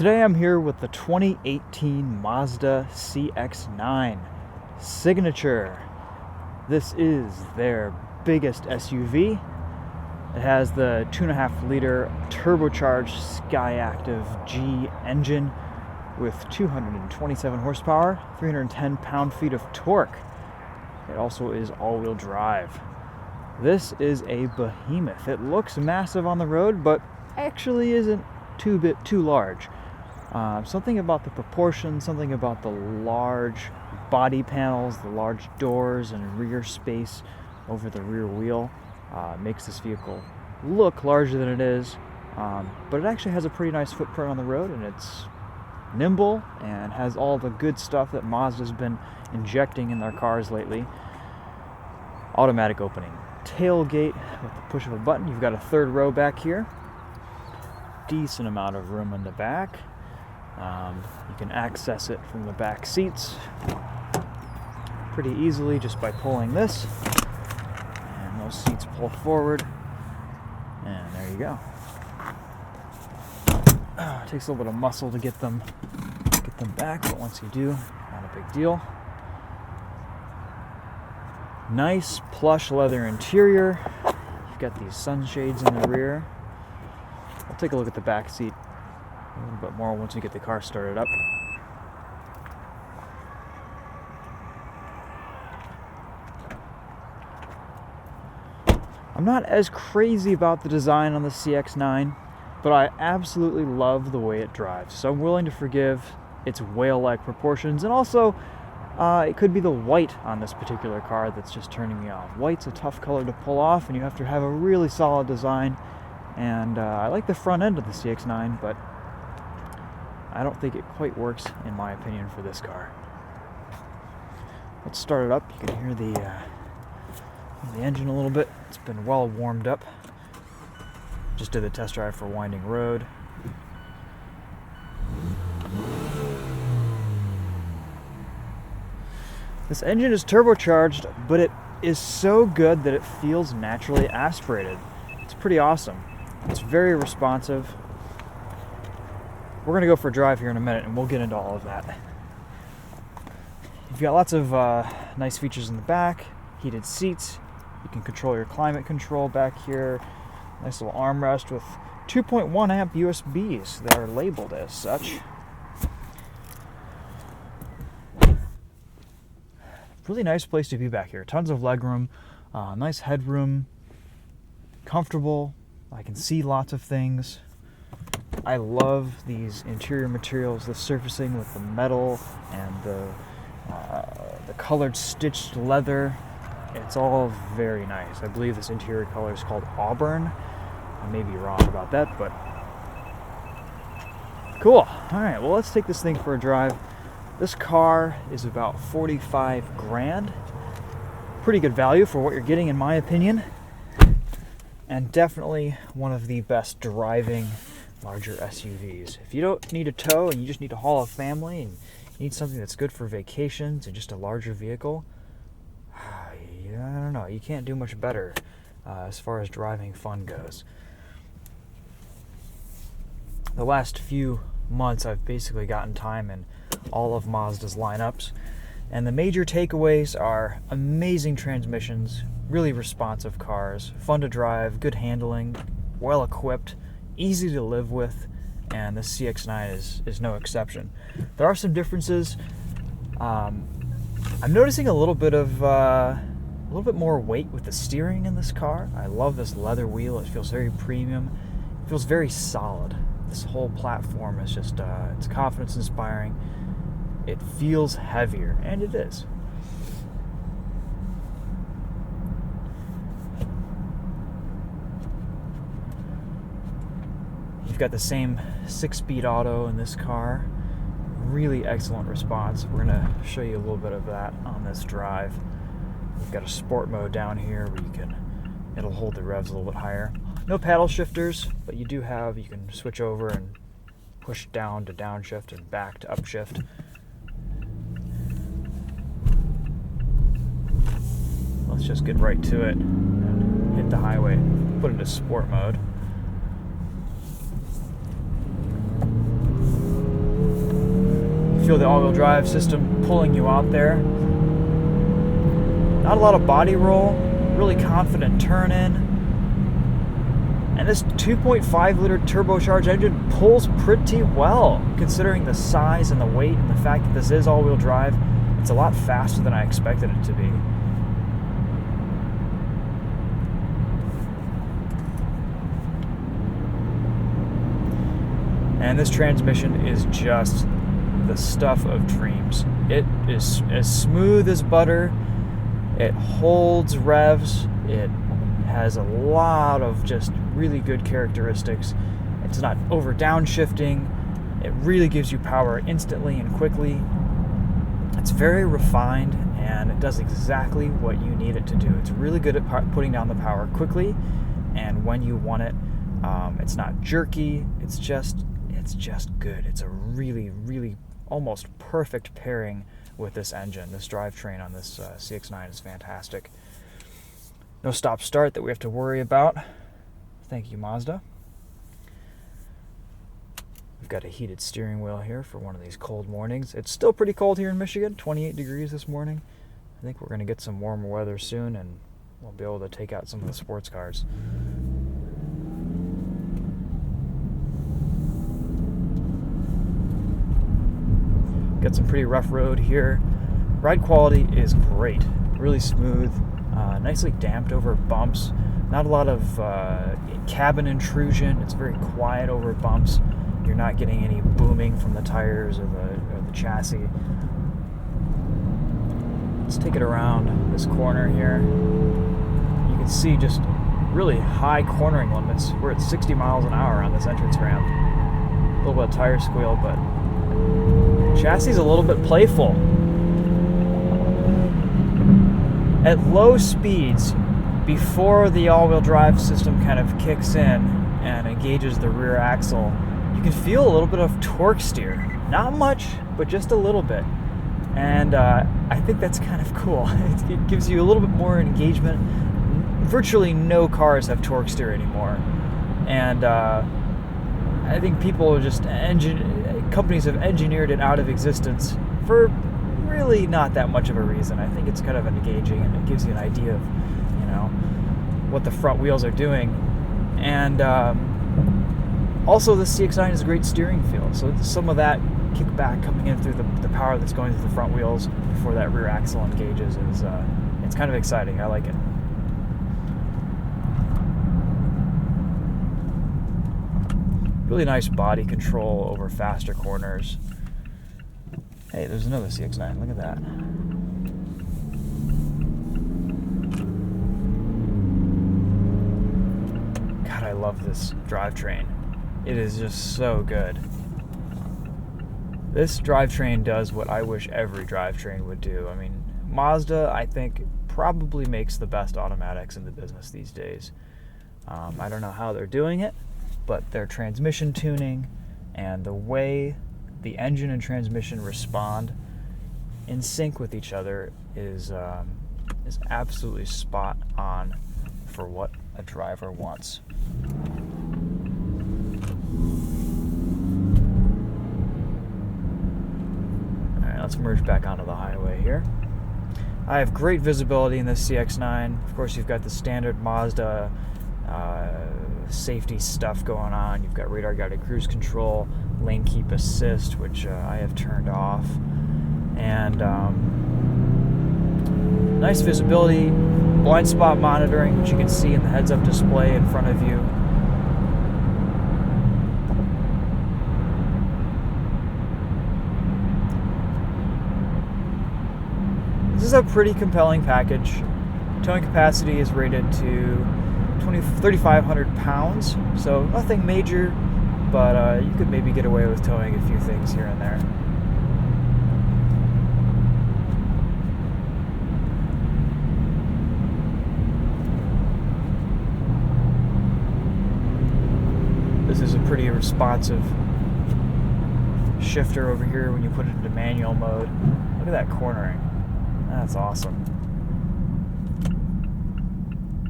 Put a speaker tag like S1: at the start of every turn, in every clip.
S1: Today I'm here with the 2018 Mazda CX-9 Signature. This is their biggest SUV. It has the 2.5 liter turbocharged Skyactiv G engine with 227 horsepower, 310 pound-feet of torque. It also is all-wheel drive. This is a behemoth. It looks massive on the road, but actually isn't too large. Something about the proportions, something about the large body panels, the large doors and rear space over the rear wheel makes this vehicle look larger than it is, but it actually has a pretty nice footprint on the road, and it's nimble and has all the good stuff that Mazda's been injecting in their cars lately. Automatic opening tailgate with the push of a button. You've got a third row back here. Decent amount of room in the back. You can access it from the back seats pretty easily just by pulling this, and those seats pull forward, and there you go. It takes a little bit of muscle to get them back, but once you do, not a big deal. Nice plush leather interior. You've got these sunshades in the rear. I'll take a look at the back seat a little bit more once we get the car started up. I'm not as crazy about the design on the CX-9, but I absolutely love the way it drives, so I'm willing to forgive its whale-like proportions, and also it could be the white on this particular car that's just turning me off. White's a tough color to pull off, and you have to have a really solid design, and I like the front end of the CX-9, but I don't think it quite works, in my opinion, for this car. Let's start it up. You can hear the engine a little bit. It's been well warmed up. Just did the test drive for Winding Road. This engine is turbocharged, but it is so good that it feels naturally aspirated. It's pretty awesome. It's very responsive. We're going to go for a drive here in a minute, and we'll get into all of that. You've got lots of nice features in the back. Heated seats. You can control your climate control back here. Nice little armrest with 2.1 amp USBs that are labeled as such. Really nice place to be back here. Tons of legroom, nice headroom, comfortable. I can see lots of things. I love these interior materials, the surfacing with the metal and the colored stitched leather. It's all very nice. I believe this interior color is called Auburn. I may be wrong about that, but cool. All right, well, let's take this thing for a drive. This car is about 45 grand. Pretty good value for what you're getting, in my opinion. And definitely one of the best driving larger SUVs. If you don't need a tow and you just need to haul a family and you need something that's good for vacations and just a larger vehicle, I don't know, you can't do much better as far as driving fun goes. The last few months I've basically gotten time in all of Mazda's lineups, and the major takeaways are amazing transmissions, really responsive cars, fun to drive, good handling, well equipped, easy to live with, and the CX-9 is no exception. There are some differences. I'm noticing a little bit more weight with the steering in this car. I love this leather wheel. It feels very premium. It feels very solid. This whole platform is just it's confidence inspiring. It feels heavier, and it is. You've got the same 6-speed auto in this car. Really excellent response. We're going to show you a little bit of that on this drive. You've got a sport mode down here where it'll hold the revs a little bit higher. No paddle shifters, but you can switch over and push down to downshift and back to upshift. Let's just get right to it and hit the highway. Put it into sport mode. feel the all-wheel drive system pulling you out there. Not a lot of body roll, really confident turn in. And this 2.5 liter turbocharged engine pulls pretty well, considering the size and the weight and the fact that this is all-wheel drive. It's a lot faster than I expected it to be. And this transmission is just the stuff of dreams. It is as smooth as butter. It holds revs. It has a lot of just really good characteristics. It's not over downshifting. It really gives you power instantly and quickly. It's very refined, and it does exactly what you need it to do. It's really good at putting down the power quickly and when you want it. It's not jerky. It's just good. It's a really, really almost perfect pairing with this engine. This drivetrain on this CX-9 is fantastic. No stop-start that we have to worry about. Thank you, Mazda. We've got a heated steering wheel here for one of these cold mornings. It's still pretty cold here in Michigan, 28 degrees this morning. I think we're going to get some warmer weather soon, and we'll be able to take out some of the sports cars. Got some pretty rough road here. Ride quality is great, really smooth, nicely damped over bumps. Not a lot of cabin intrusion. It's very quiet over bumps. You're not getting any booming from the tires or the chassis. Let's take it around this corner here. You can see just really high cornering limits. We're at 60 miles an hour on this entrance ramp. A little bit of tire squeal, but chassis is a little bit playful. At low speeds, before the all-wheel drive system kind of kicks in and engages the rear axle, you can feel a little bit of torque steer. Not much, but just a little bit. And I think that's kind of cool. It gives you a little bit more engagement. Virtually no cars have torque steer anymore. And I think people are just companies have engineered it out of existence for really not that much of a reason. I think it's kind of engaging, and it gives you an idea of, what the front wheels are doing. And also the CX-9 has a great steering feel, so some of that kickback coming in through the power that's going through the front wheels before that rear axle engages is it's kind of exciting. I like it. Really nice body control over faster corners. Hey, there's another CX-9. Look at that. God, I love this drivetrain. It is just so good. This drivetrain does what I wish every drivetrain would do. I mean, Mazda, I think, probably makes the best automatics in the business these days. I don't know how they're doing it, but their transmission tuning and the way the engine and transmission respond in sync with each other is absolutely spot on for what a driver wants. All right, let's merge back onto the highway here. I have great visibility in this CX-9. Of course, you've got the standard Mazda safety stuff going on. You've got radar guided cruise control, lane keep assist, which I have turned off, and nice visibility, blind spot monitoring, which you can see in the heads-up display in front of you. This is a pretty compelling package. Towing capacity is rated to 3,500 pounds, so nothing major, but you could maybe get away with towing a few things here and there. This is a pretty responsive shifter over here when you put it into manual mode. Look at that cornering. That's awesome.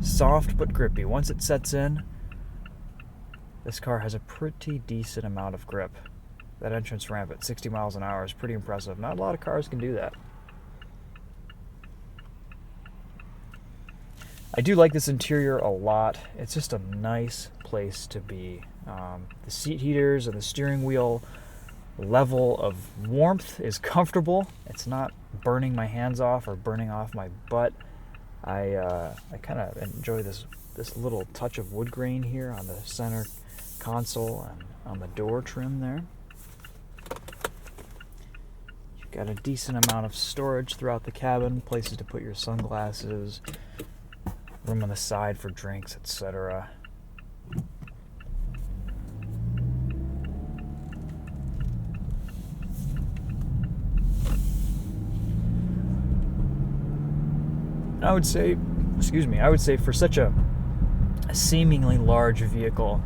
S1: Soft but grippy. Once it sets in, this car has a pretty decent amount of grip. that entrance ramp at 60 miles an hour is pretty impressive. Not a lot of cars can do that. I do like this interior a lot. It's just a nice place to be. The seat heaters and the steering wheel level of warmth is comfortable. It's not burning my hands off or burning off my butt. I kind of enjoy this little touch of wood grain here on the center console and on the door trim there. You've got a decent amount of storage throughout the cabin, places to put your sunglasses, room on the side for drinks, etc. I would say for such a seemingly large vehicle,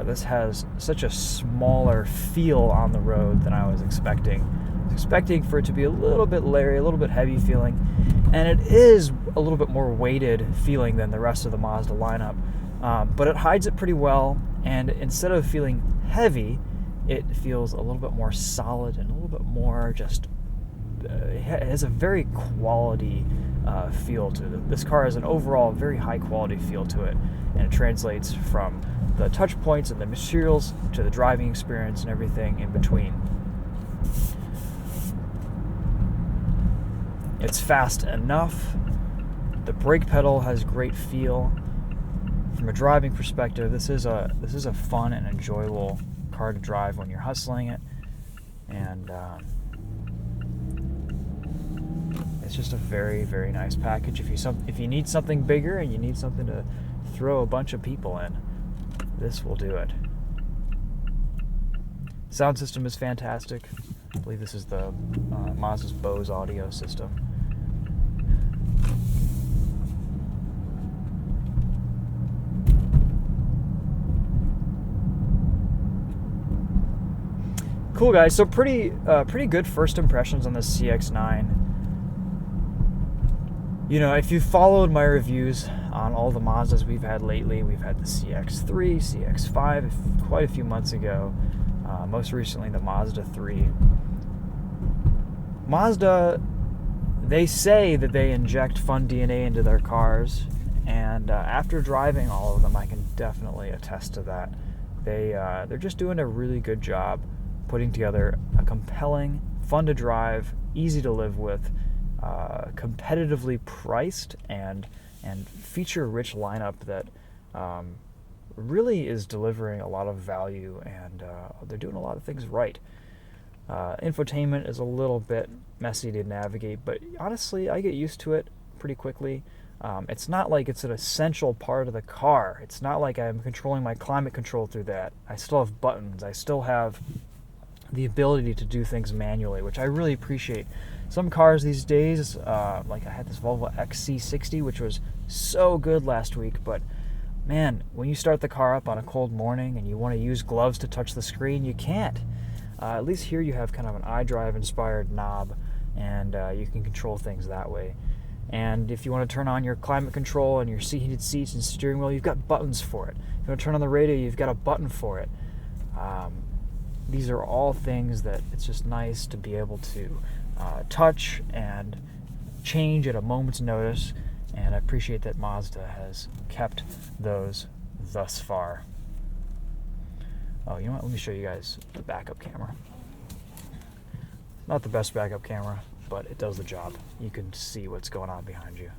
S1: this has such a smaller feel on the road than I was expecting. I was expecting for it to be a little bit leery, a little bit heavy feeling, and it is a little bit more weighted feeling than the rest of the Mazda lineup, but it hides it pretty well, and instead of feeling heavy, it feels a little bit more solid and a little bit more just, it has a very quality feel to it. This car has an overall very high quality feel to it, and it translates from the touch points and the materials to the driving experience and everything in between. It's fast enough. The brake pedal has great feel. From a driving perspective, this is a fun and enjoyable car to drive when you're hustling it, and it's just a very, very nice package. If you need something bigger and you need something to throw a bunch of people in, this will do it. Sound system is fantastic. I believe this is the Mazda's Bose audio system. Cool, guys. So pretty good first impressions on the CX-9. You know, if you've followed my reviews on all the Mazdas we've had lately, we've had the CX-3, CX-5 quite a few months ago, most recently the Mazda 3. Mazda, they say that they inject fun DNA into their cars, and after driving all of them, I can definitely attest to that. They're just doing a really good job putting together a compelling, fun to drive, easy to live with, competitively priced and feature-rich lineup that really is delivering a lot of value, and they're doing a lot of things right. Infotainment is a little bit messy to navigate, but honestly, I get used to it pretty quickly. It's not like it's an essential part of the car. It's not like I'm controlling my climate control through that. I still have buttons. I still have the ability to do things manually, which I really appreciate. Some cars these days, like I had this Volvo XC60, which was so good last week, but man, when you start the car up on a cold morning and you want to use gloves to touch the screen, you can't. At least here you have kind of an iDrive inspired knob, and you can control things that way. And if you want to turn on your climate control and your heated seats and steering wheel, you've got buttons for it. If you want to turn on the radio, you've got a button for it. These are all things that it's just nice to be able to touch and change at a moment's notice, and I appreciate that Mazda has kept those thus far. Oh, you know what? Let me show you guys the backup camera. Not the best backup camera, but it does the job. You can see what's going on behind you.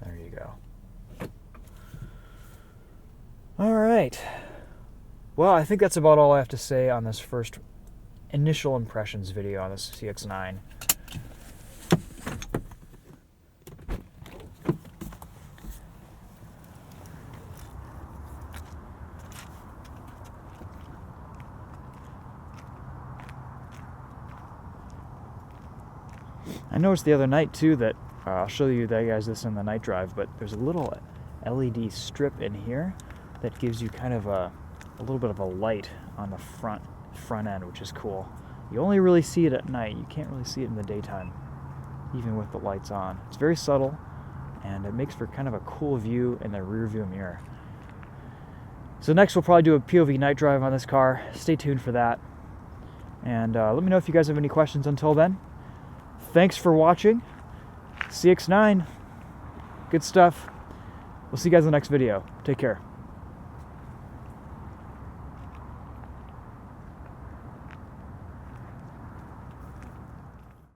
S1: There you go. All right. Well, I think that's about all I have to say on this first initial impressions video on this CX-9. I noticed the other night too that I'll show you guys this in the night drive, but there's a little LED strip in here that gives you kind of a little bit of a light on the front end, which is cool. You only really see it at night. You can't really see it in the daytime, even with the lights on. It's very subtle, and it makes for kind of a cool view in the rear view mirror. So next we'll probably do a POV night drive on this car. Stay tuned for that. And let me know if you guys have any questions until then. Thanks for watching. CX-9. Good stuff. We'll see you guys in the next video. Take care.